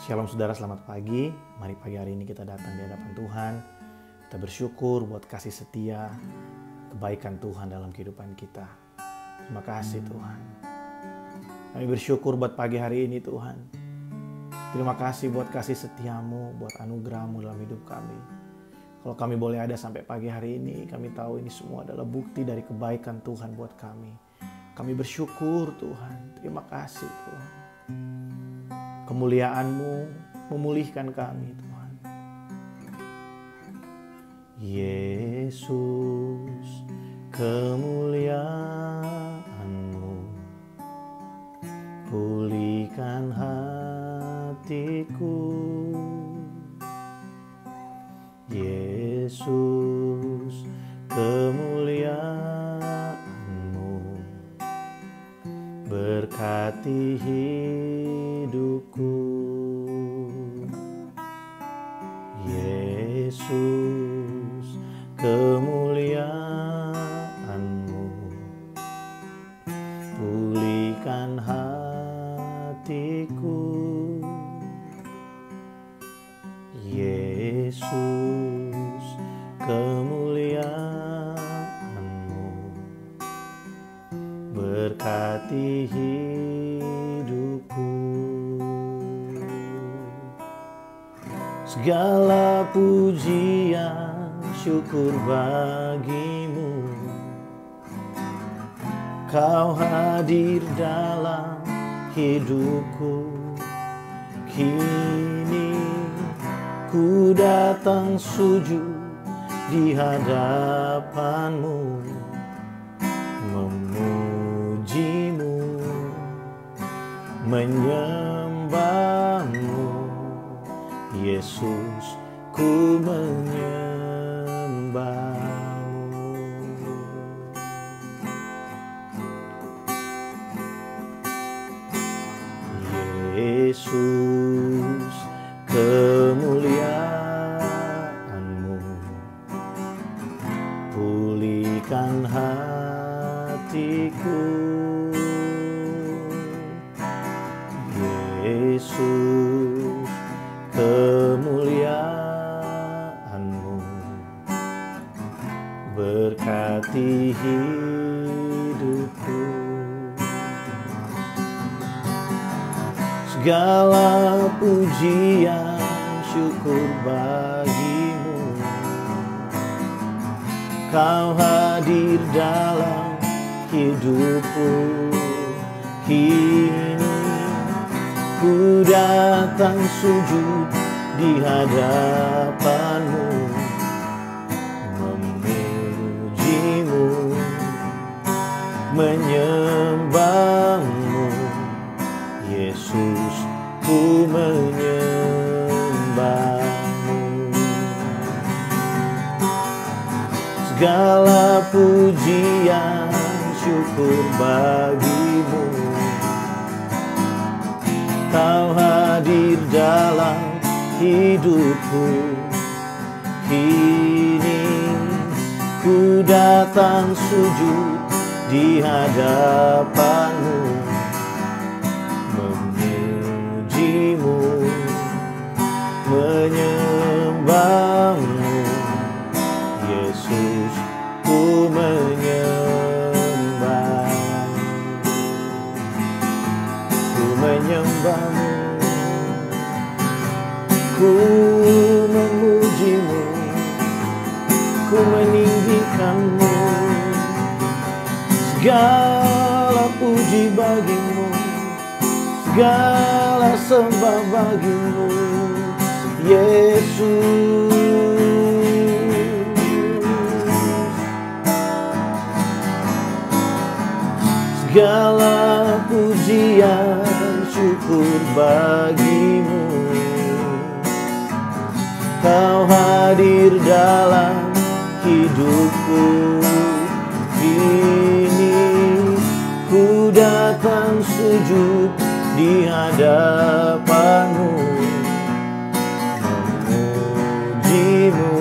Shalom saudara, selamat pagi. Mari pagi hari ini kita datang di hadapan Tuhan. Kita bersyukur buat kasih setia, kebaikan Tuhan dalam kehidupan kita. Terima kasih Tuhan. Kami bersyukur buat pagi hari ini Tuhan. Terima kasih buat kasih setiamu, buat anugerahmu dalam hidup kami. Kalau kami boleh ada sampai pagi hari ini, kami tahu ini semua adalah bukti dari kebaikan Tuhan buat kami. Kami bersyukur Tuhan. Terima kasih Tuhan. Kemuliaan-Mu memulihkan kami Tuhan. Yesus, kemuliaan-Mu pulihkan hatiku. Yesus, kemuliaan-Mu berkati hidupku. Yesus, kemuliaan-Mu pulihkan hatiku. Yesus, kemuliaan-Mu berkati hidupku. Segala pujian syukur bagimu, Kau hadir dalam hidupku. Kini ku datang sujud di hadapan-Mu, memuji-Mu, menyembah-Mu. Yesus, ku menyembah-Mu. Yesus, kemuliaan-Mu pulihkan hatiku. Yesus, kemuliaan-Mu berkati hidupku. Segala pujian syukur bagimu, Kau hadir dalam hidupku. Kini ku datang sujud di hadapan-Mu, memuji-Mu, menyembah-Mu. Yesus, ku menyembah-Mu. Segala pujian syukur bagimu, Kau hadir dalam hidupku. Kini ku datang sujud di hadapan-Mu, memuji-Mu, menyembah-Mu. Yesus, ku menyembah-Mu. Ku menyembah-Mu, ku memuji-Mu, ku meninggikan-Mu. Segala puji bagi-Mu, segala sembah bagi-Mu. Yesus, segala pujian syukur bagi-Mu. Kau hadir dalam hidupku. Kini ku datang sujud di hadapan-Mu, memuji-Mu,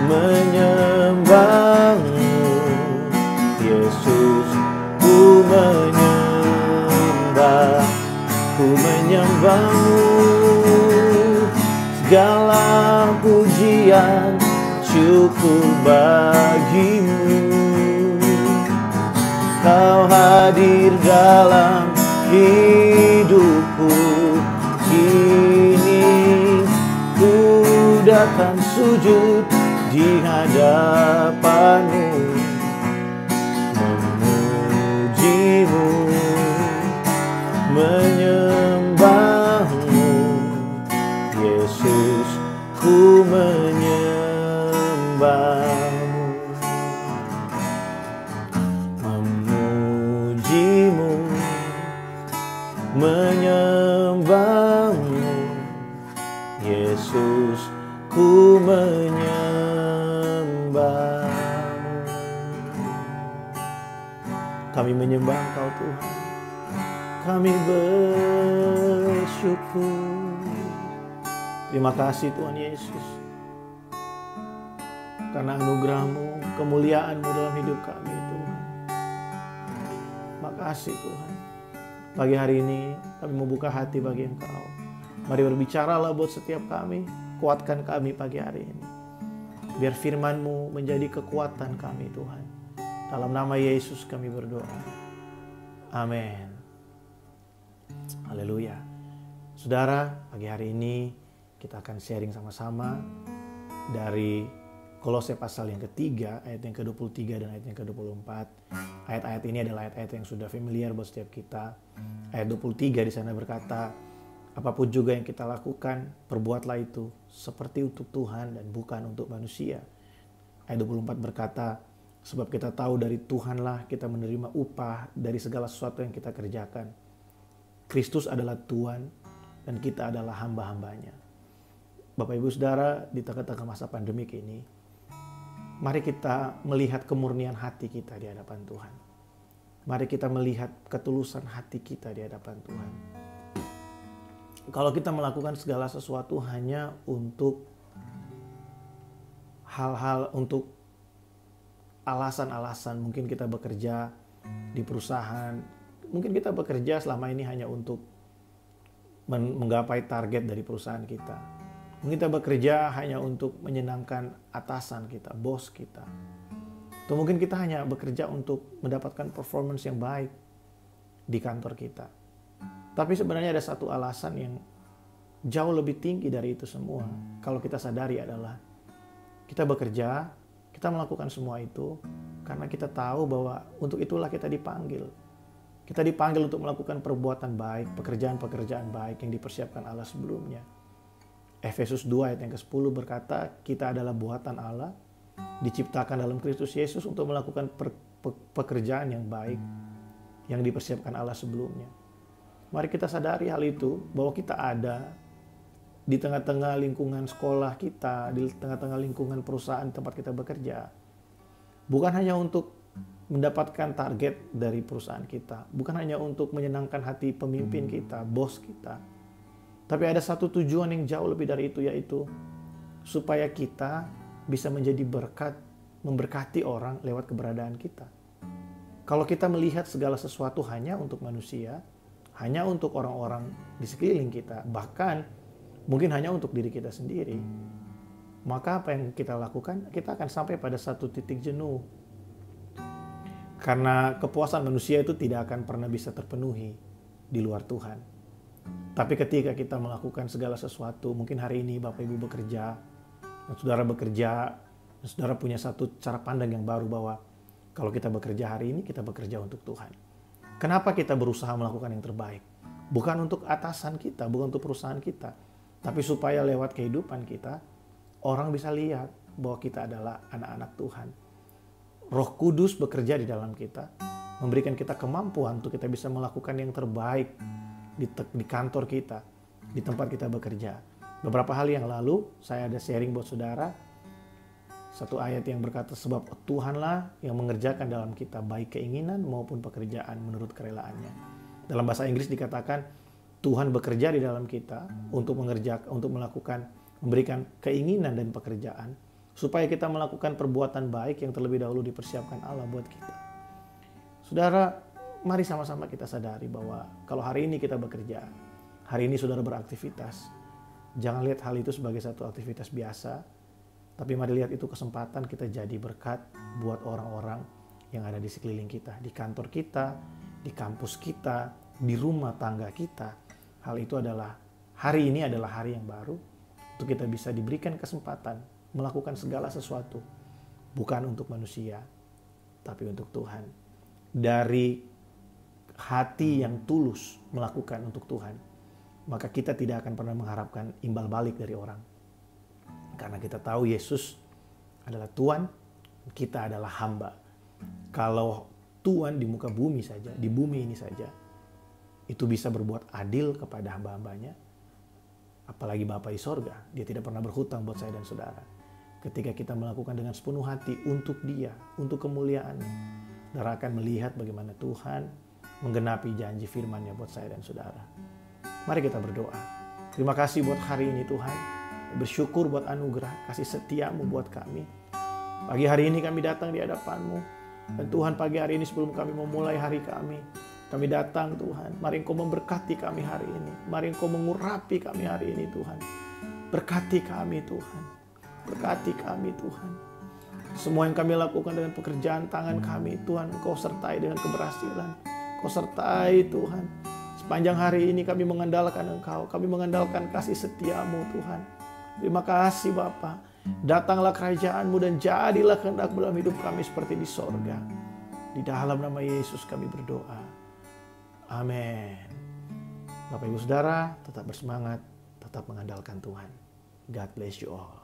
menyembah-Mu. Yesus, ku menyembah. ku menyembahmu, segala pujian syukur bagimu. Kau hadir dalam hidupku, kini ku datang sujud di hadapanmu, memujimu, menyembahmu. Yesus, ku menyembahmu, memujimu, menyembahmu. Yesus, ku menyembahmu. Kami menyembah Engkau Tuhan, kami bersyukur. Terima kasih Tuhan Yesus, karena anugerah-Mu, kemuliaan-Mu dalam hidup kami Tuhan. Makasih Tuhan. Pagi hari ini kami membuka hati bagi Engkau. Mari berbicaralah buat setiap kami, kuatkan kami pagi hari ini. Biar firman-Mu menjadi kekuatan kami Tuhan. Dalam nama Yesus kami berdoa. Amin. Haleluya. Saudara, pagi hari ini kita akan sharing sama-sama dari Kolose pasal yang ketiga, ayat yang ke-23 dan ayat yang ke-24. Ayat-ayat ini adalah ayat-ayat yang sudah familiar buat setiap kita. Ayat 23 di sana berkata, apapun juga yang kita lakukan, perbuatlah itu seperti untuk Tuhan dan bukan untuk manusia. Ayat 24 berkata, sebab kita tahu dari Tuhanlah kita menerima upah dari segala sesuatu yang kita kerjakan. Kristus adalah Tuhan dan kita adalah hamba-hambanya. Bapak Ibu Saudara, di tengah-tengah masa pandemik ini, mari kita melihat kemurnian hati kita di hadapan Tuhan. Mari kita melihat ketulusan hati kita di hadapan Tuhan. Kalau kita melakukan segala sesuatu hanya untuk hal-hal, untuk alasan-alasan, mungkin kita bekerja di perusahaan, mungkin kita bekerja selama ini hanya untuk menggapai target dari perusahaan kita. Mungkin kita bekerja hanya untuk menyenangkan atasan kita, bos kita. Atau mungkin kita hanya bekerja untuk mendapatkan performance yang baik di kantor kita. Tapi sebenarnya ada satu alasan yang jauh lebih tinggi dari itu semua. Kalau kita sadari adalah kita bekerja, kita melakukan semua itu karena kita tahu bahwa untuk itulah kita dipanggil. Kita dipanggil untuk melakukan perbuatan baik, pekerjaan-pekerjaan baik yang dipersiapkan Allah sebelumnya. Efesus 2 ayat yang ke-10 berkata, kita adalah buatan Allah, diciptakan dalam Kristus Yesus untuk melakukan pekerjaan yang baik yang dipersiapkan Allah sebelumnya. Mari kita sadari hal itu, bahwa kita ada di tengah-tengah lingkungan sekolah kita, di tengah-tengah lingkungan perusahaan tempat kita bekerja. Bukan hanya untuk mendapatkan target dari perusahaan kita, bukan hanya untuk menyenangkan hati pemimpin kita, bos kita. Tapi ada satu tujuan yang jauh lebih dari itu, yaitu supaya kita bisa menjadi berkat, memberkati orang lewat keberadaan kita. Kalau kita melihat segala sesuatu hanya untuk manusia, hanya untuk orang-orang di sekeliling kita, bahkan mungkin hanya untuk diri kita sendiri, maka apa yang kita lakukan, kita akan sampai pada satu titik jenuh. Karena kepuasan manusia itu tidak akan pernah bisa terpenuhi di luar Tuhan. Tapi ketika kita melakukan segala sesuatu, mungkin hari ini Bapak Ibu bekerja, dan saudara bekerja, dan saudara punya satu cara pandang yang baru bahwa kalau kita bekerja hari ini, kita bekerja untuk Tuhan. Kenapa kita berusaha melakukan yang terbaik? Bukan untuk atasan kita, bukan untuk perusahaan kita, tapi supaya lewat kehidupan kita, orang bisa lihat bahwa kita adalah anak-anak Tuhan. Roh Kudus bekerja di dalam kita, memberikan kita kemampuan untuk kita bisa melakukan yang terbaik di kantor kita, di tempat kita bekerja. Beberapa hari yang lalu, saya ada sharing buat saudara, satu ayat yang berkata, sebab Tuhanlah yang mengerjakan dalam kita baik keinginan maupun pekerjaan menurut kerelaannya. Dalam bahasa Inggris dikatakan, Tuhan bekerja di dalam kita untuk memberikan keinginan dan pekerjaan, supaya kita melakukan perbuatan baik yang terlebih dahulu dipersiapkan Allah buat kita. Saudara, mari sama-sama kita sadari bahwa kalau hari ini kita bekerja, Hari ini saudara beraktivitas. Jangan lihat hal itu sebagai satu aktivitas biasa, tapi mari lihat itu kesempatan kita jadi berkat buat orang-orang yang ada di sekeliling kita, di kantor kita, di kampus kita, di rumah tangga kita. Hal itu adalah, hari ini adalah hari yang baru untuk kita bisa diberikan kesempatan melakukan segala sesuatu, bukan untuk manusia, tapi untuk Tuhan. Dari hati yang tulus melakukan untuk Tuhan, maka kita tidak akan pernah mengharapkan imbal balik dari orang. Karena kita tahu Yesus adalah Tuhan, kita adalah hamba. Kalau Tuhan di muka bumi saja, di bumi ini saja, itu bisa berbuat adil kepada hamba-hambanya, apalagi Bapa di sorga, dia tidak pernah berhutang buat saya dan saudara. Ketika kita melakukan dengan sepenuh hati untuk dia, untuk kemuliaan-Nya, saudara akan melihat bagaimana Tuhan menggenapi janji firman-Nya buat saya dan saudara. Mari kita berdoa. Terima kasih buat hari ini Tuhan. Bersyukur buat anugerah, kasih setia-Mu buat kami. Pagi hari ini kami datang di hadapan-Mu. Dan Tuhan, pagi hari ini sebelum kami memulai hari kami datang Tuhan. Mari Engkau memberkati kami hari ini. Mari Engkau mengurapi kami hari ini Tuhan. Berkati kami Tuhan. Berkati kami Tuhan. Semua yang kami lakukan dengan pekerjaan tangan kami Tuhan, Engkau sertai dengan keberhasilan. Engkau sertai Tuhan. Sepanjang hari ini kami mengandalkan Engkau. Kami mengandalkan kasih setia-Mu Tuhan. Terima kasih Bapa. Datanglah kerajaan-Mu dan jadilah kehendak-Mu dalam hidup kami seperti di sorga. Di dalam nama Yesus kami berdoa. Amin. Bapak Ibu Saudara, tetap bersemangat, tetap mengandalkan Tuhan. God bless you all.